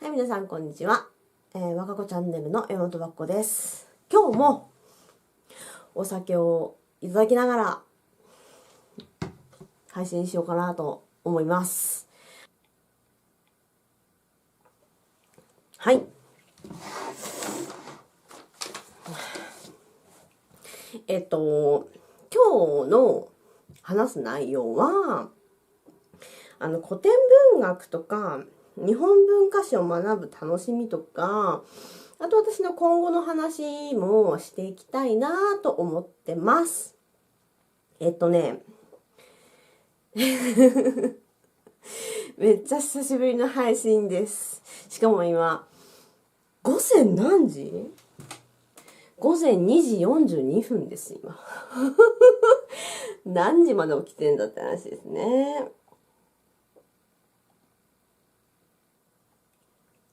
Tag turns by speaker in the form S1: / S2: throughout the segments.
S1: はい、皆さんこんにちは。わかこチャンネルの山本わっこです。今日もお酒をいただきながら配信しようかなと思います。はい。今日の話す内容は、古典文学とか日本文化史を学ぶ楽しみとか、あと私の今後の話もしていきたいなと思ってます。めっちゃ久しぶりの配信です。しかも今、午前何時？午前2時42分です、今。何時まで起きてんだって話ですね。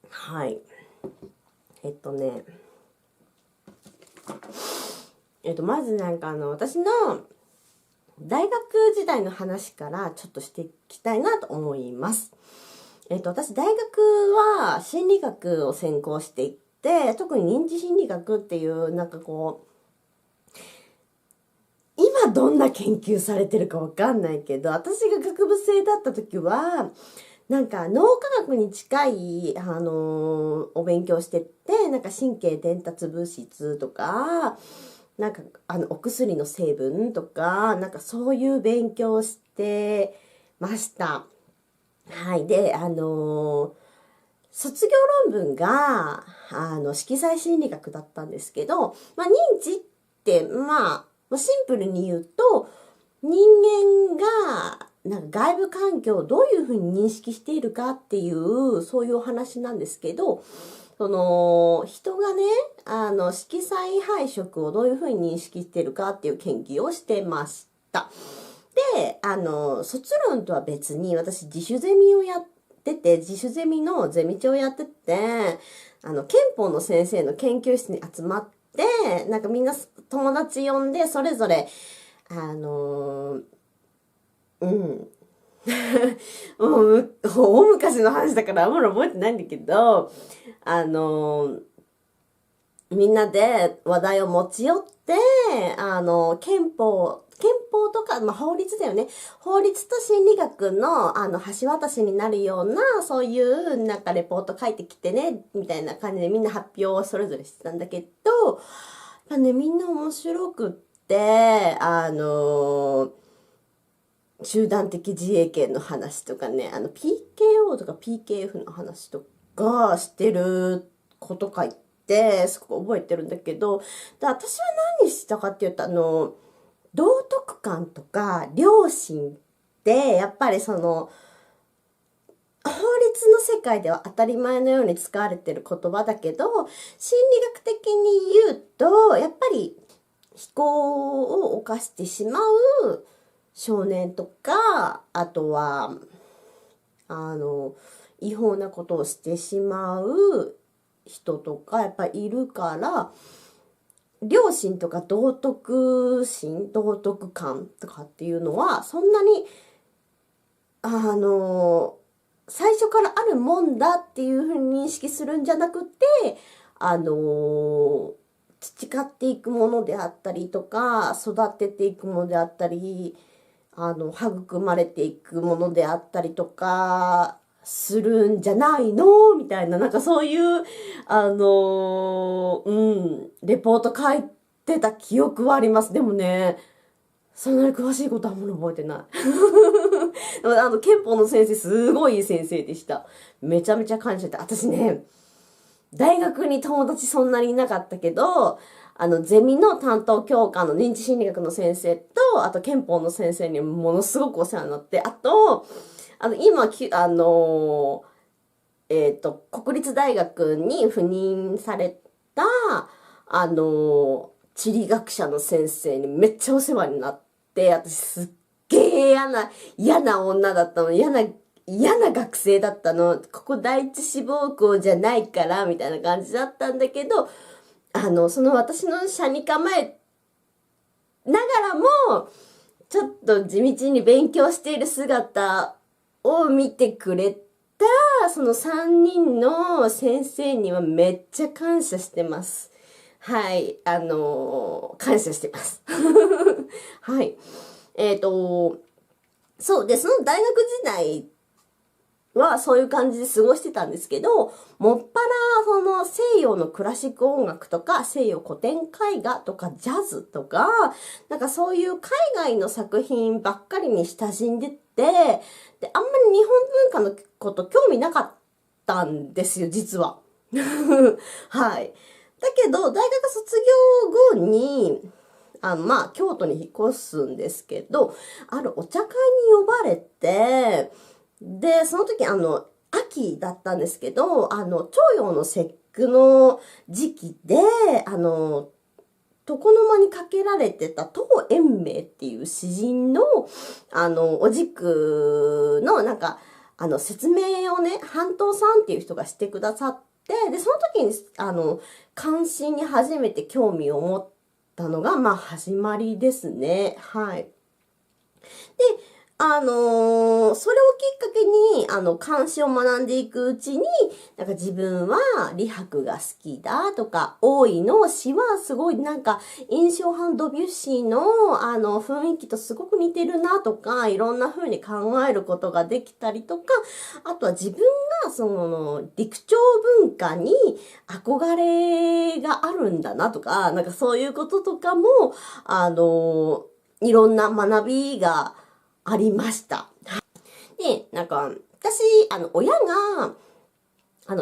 S1: はい。まず私の大学時代の話からちょっとしていきたいなと思います。私大学は心理学を専攻していて、特に認知心理学っていう今どんな研究されてるかわかんないけど、私が学部生だった時は、脳科学に近い、お勉強してって、神経伝達物質とか、お薬の成分とか、そういう勉強をしてました。はい。で、卒業論文が、色彩心理学だったんですけど、認知って、シンプルに言うと、人間が、外部環境をどういうふうに認識しているかっていう、そういうお話なんですけど、人がね、色彩配色をどういうふうに認識しているかっていう研究をしてました。で、卒論とは別に私自主ゼミをやってて、自主ゼミのゼミ長やってて、憲法の先生の研究室に集まって、みんな友達呼んで、それぞれ、もう、大昔の話だからあんまり覚えてないんだけど、みんなで話題を持ち寄って、憲法とか、法律だよね。法律と心理学の、橋渡しになるような、そういう、レポート書いてきてね、みたいな感じでみんな発表をそれぞれしてたんだけど、みんな面白くって、集団的自衛権の話とかね、PKO とか PKF の話とかしてること書いて、すごく覚えてるんだけど、で私は何したかっていうと、道徳観とか良心って、やっぱり法律の世界では当たり前のように使われてる言葉だけど、心理学的に言うと、やっぱり非行を犯してしまう少年とか、あとは、違法なことをしてしまう人とか、やっぱりいるから、良心とか道徳心、道徳観とかっていうのは、そんなに、最初からあるもんだっていうふうに認識するんじゃなくて、培っていくものであったりとか、育てていくものであったり、育まれていくものであったりとか、するんじゃないのみたいな、そういう、レポート書いてた記憶はあります。でもね、そんなに詳しいことはあんまり覚えてない。憲法の先生、すごいいい先生でした。めちゃめちゃ感謝して、私ね、大学に友達そんなにいなかったけど、ゼミの担当教科の認知心理学の先生と、あと憲法の先生にものすごくお世話になって、あと、今、国立大学に赴任された、地理学者の先生にめっちゃお世話になって、私すっげえ嫌な女だったの。嫌な学生だったの。ここ第一志望校じゃないから、みたいな感じだったんだけど、その私の車に構えながらも、ちょっと地道に勉強している姿を見てくれたその3人の先生にはめっちゃ感謝してます。はい、感謝してます。はい。そうで、その大学時代はそういう感じで過ごしてたんですけど、もっぱらその西洋のクラシック音楽とか西洋古典絵画とかジャズとか、なんかそういう海外の作品ばっかりに親しんでて、で、あんまり日本文化のこと興味なかったんですよ、実は。はい。だけど、大学卒業後に、京都に引っ越すんですけど、あるお茶会に呼ばれて、で、その時、秋だったんですけど、徴用の節句の時期で、床の間にかけられてた当延命っていう詩人の、お軸の、なんか、説明をね、半島さんっていう人がしてくださって、で、その時に、関心に初めて興味を持ったのが、始まりですね。はい。で、それをきっかけに、漢詩を学んでいくうちに、なんか自分は李白が好きだとか、大井の詩はすごいなんか、印象派ドビュッシーの、雰囲気とすごく似てるなとか、いろんな風に考えることができたりとか、あとは自分がその、陸調文化に憧れがあるんだなとか、なんかそういうこととかも、いろんな学びが、ありました。で、なんか、私、親が、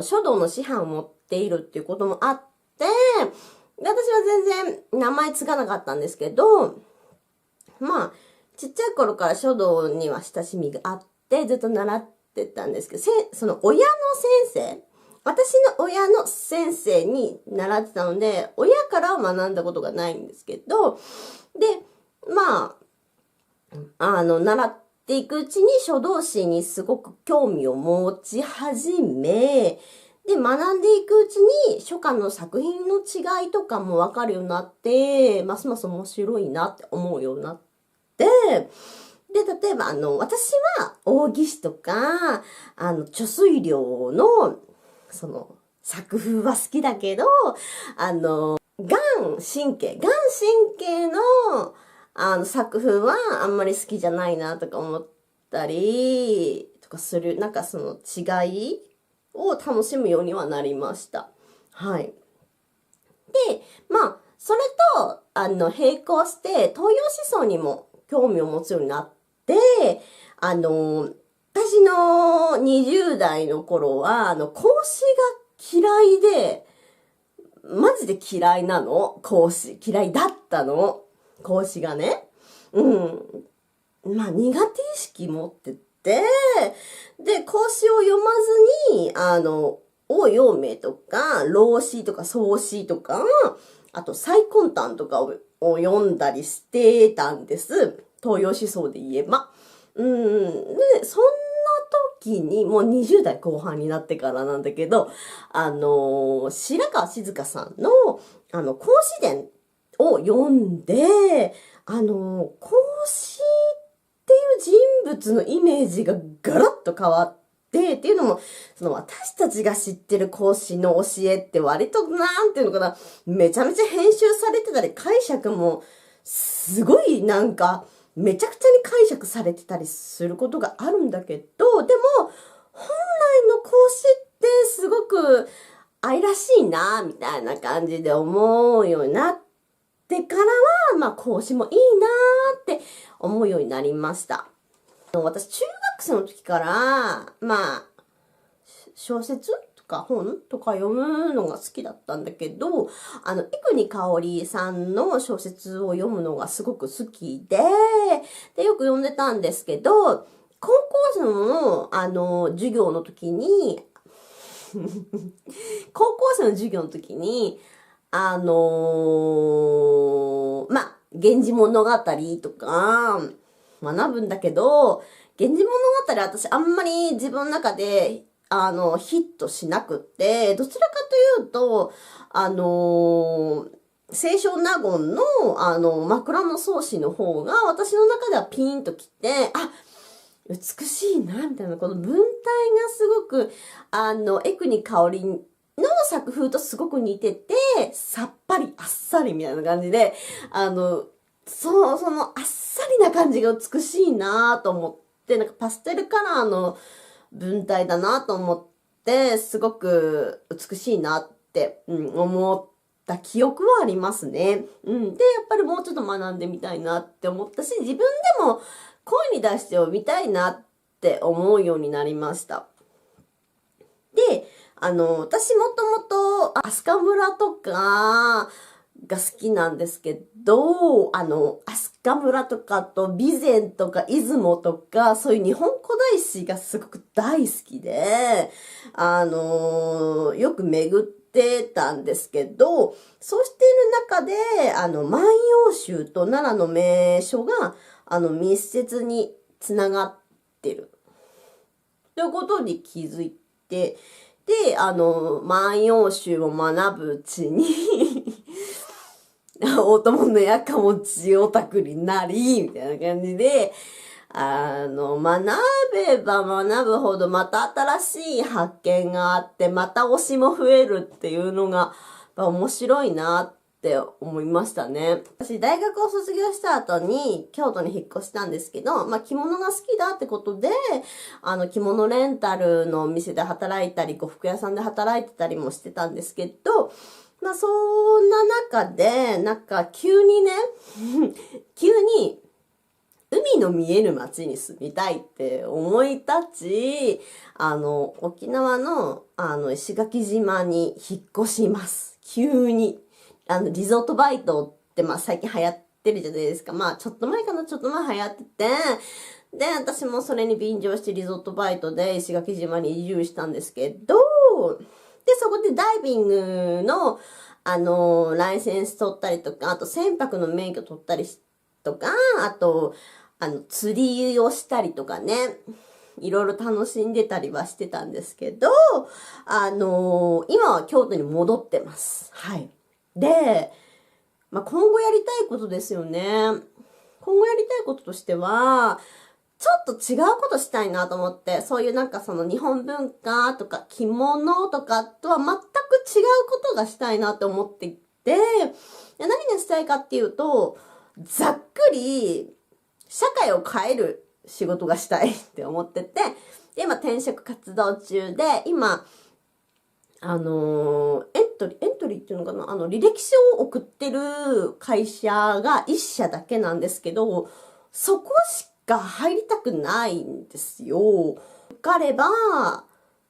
S1: 書道の師範を持っているっていうこともあって、で私は全然名前つかなかったんですけど、ちっちゃい頃から書道には親しみがあって、ずっと習ってたんですけど、その親の先生、私の親の先生に習ってたので、親からは学んだことがないんですけど、で、習っていくうちに書道詩にすごく興味を持ち始め、で、学んでいくうちに書家の作品の違いとかもわかるようになって、ますます面白いなって思うようになって、で、例えば私は扇子とか、貯水量の、その、作風は好きだけど、神経の、作風はあんまり好きじゃないなとか思ったりとかする、なんかその違いを楽しむようにはなりました。はい。で、それと、並行して東洋思想にも興味を持つようになって、私の20代の頃は、孔子が嫌いで、マジで嫌いなの。孔子。嫌いだったの。孔子がね。苦手意識持ってて、で、孔子を読まずに、王陽明とか、老子とか宋子とか、あと、最根端とかを読んだりしてたんです。東洋思想で言えば。で、そんな時に、もう20代後半になってからなんだけど、白川静香さんの、孔子伝を読んで、孔子っていう人物のイメージがガラッと変わって、っていうのも、その私たちが知ってる孔子の教えって割となんていうのかな、めちゃめちゃ編集されてたり、解釈もすごいなんか、めちゃくちゃに解釈されてたりすることがあるんだけど、でも、本来の孔子ってすごく愛らしいな、みたいな感じで思うようになってからは、孔子もいいなって思うようになりました。私、中学生の時から、小説とか本とか読むのが好きだったんだけど、生国香織さんの小説を読むのがすごく好きで、よく読んでたんですけど、高校生の、授業の時に、高校生の授業の時に、源氏物語とか学ぶんだけど、源氏物語私あんまり自分の中で、ヒットしなくって、どちらかというと、清少納言の、枕草子の方が私の中ではピーンときて、美しいな、みたいな、この文体がすごく、江国香織の作風とすごく似てて、さっぱりあっさりみたいな感じで、そのあっさりな感じが美しいなと思って、なんかパステルカラーの文体だなと思って、すごく美しいなって、思った記憶はありますね。で、やっぱりもうちょっと学んでみたいなって思ったし、自分でも声に出して読みたいなって思うようになりました。で、私もともと飛鳥村とかが好きなんですけど、飛鳥村とかと備前とか出雲とか、そういう日本古代史がすごく大好きで、よく巡ってたんですけど、そうしている中で、万葉集と奈良の名所が、密接につながってる。ということに気づいて、で、万葉集を学ぶうちに大友のやかもちオタクになり、みたいな感じで、学べば学ぶほどまた新しい発見があって、また推しも増えるっていうのが、面白いなって思いましたね。私、大学を卒業した後に京都に引っ越したんですけど、着物が好きだってことで、着物レンタルのお店で働いたり、呉服屋さんで働いてたりもしてたんですけど、そんな中で、急にね、急に、海の見える街に住みたいって思い立ち、沖縄の、石垣島に引っ越します。急に。リゾートバイトって、最近流行ってるじゃないですか。ちょっと前流行ってて、で、私もそれに便乗してリゾートバイトで石垣島に移住したんですけど、で、そこでダイビングの、ライセンス取ったりとか、あと船舶の免許取ったりとか、あと、釣りをしたりとかね、いろいろ楽しんでたりはしてたんですけど、今は京都に戻ってます。はい。で、今後やりたいことですよね。今後やりたいこととしては、ちょっと違うことしたいなと思って、そういうその日本文化とか着物とかとは全く違うことがしたいなと思っていて、何がしたいかっていうと、ざっくり社会を変える仕事がしたいって思ってて、で今転職活動中で、今、エントリーっていうのかな、履歴書を送ってる会社が一社だけなんですけど、そこしか入りたくないんですよ。受かれば、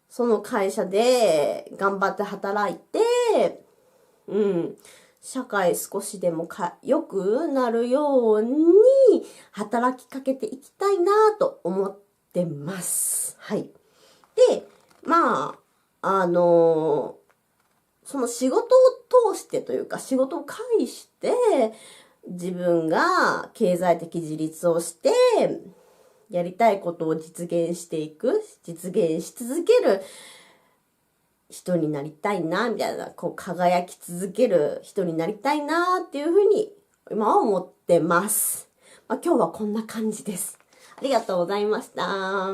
S1: その会社で頑張って働いて、社会少しでも良くなるように働きかけていきたいなと思ってます。はい。で、その仕事を通してというか、仕事を介して、自分が経済的自立をして、やりたいことを実現していく、実現し続ける人になりたいな、みたいな、輝き続ける人になりたいな、っていうふうに、今は思ってます。今日はこんな感じです。ありがとうございました。